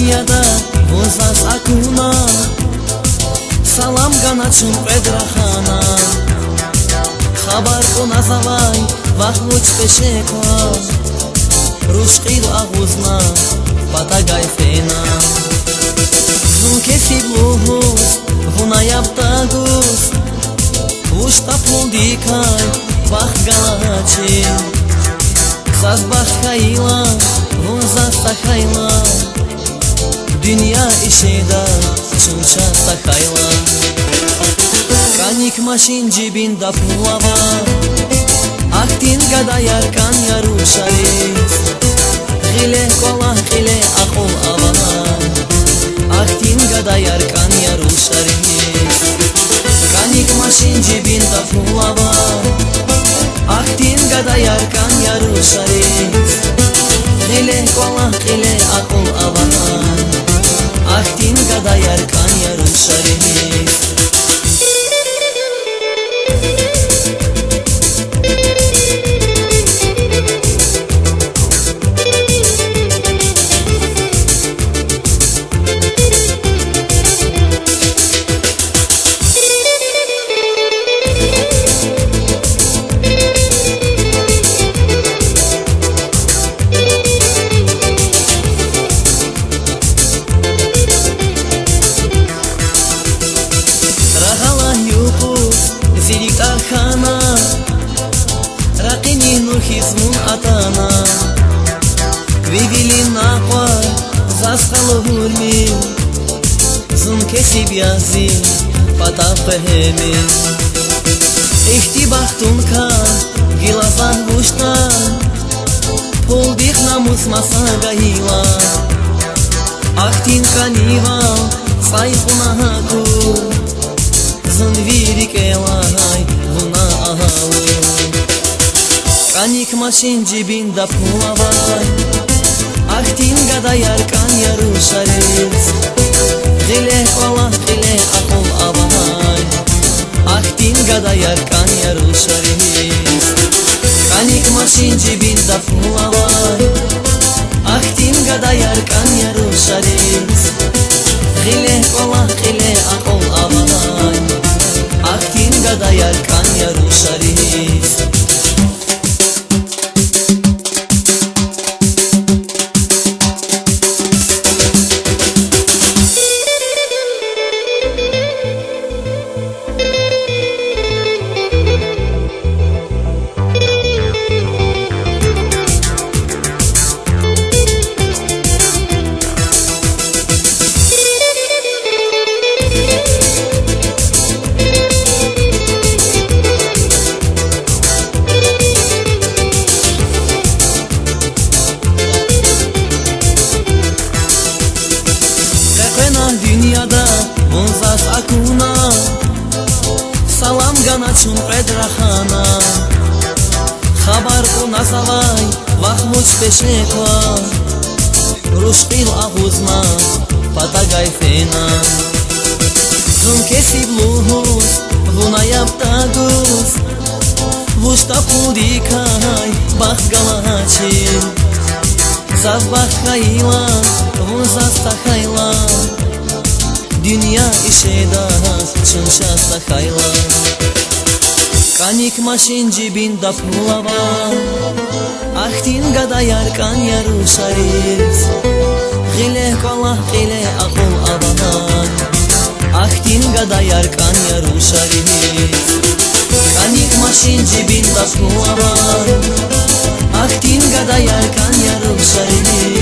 dunyoda o'zas akuna Salam ganachun pedraxana Xabar qonazavay vaqt pesheka Rushqil aguzna patagay fena Zunke sibluhus vunayaptagus Ushtapundikay vaqt galachin Sazbaq kayla o'zas takayla Dünya ishida chuncha sakayla Kanik mashin jibinda pulava Aktin gada yarkan Yarushalis Gile kola gile aqul avana Aktin gada yarkan Yarushalis Kanik mashin jibinda pulava Aktin gada yarkan Yarushalis Gile kola gile aqul avana Aktin gada yarkan Yarushalis Zirikahana Raqini nuhizmun atana Kvivili naqwa Zasqaluhulmi Zun kesib yazim Patapehemi Ihtibaxtunka Gilazan vushtan Puldih namus masagahila Aktin kanival Sayfunahaku Zanvirik elay buna ahalı Kanik mashin jibinda pulavay Aktin gada yarkan Yarushalis Gile kola gile aqul avay Aktin gada yarkan Yarushalis Kanik mashin jibinda pulavay Aktin gada yarkan Yarushalis Gile kola gile aqul avay Aktin gada yarkan Yarushalis Dünyada o'zas akuna Salam ganachun pedraxana Xabar qonazavay vaqt pesheka Rushqil aguzna patagay fena Zun kesib luhus vunayaptagus Vushtapudikay bax galachin Zazbaq kayla o'zas takayla Dünya ishida chuncha sakayla Kanik mashin jibinda pulava Aktin gada yarkan Yarushalis Gile kola gile aqul avanan Aktin gada yarkan Yarushalis Kanik mashin jibinda pulava Aktin gada yarkan Yarushalis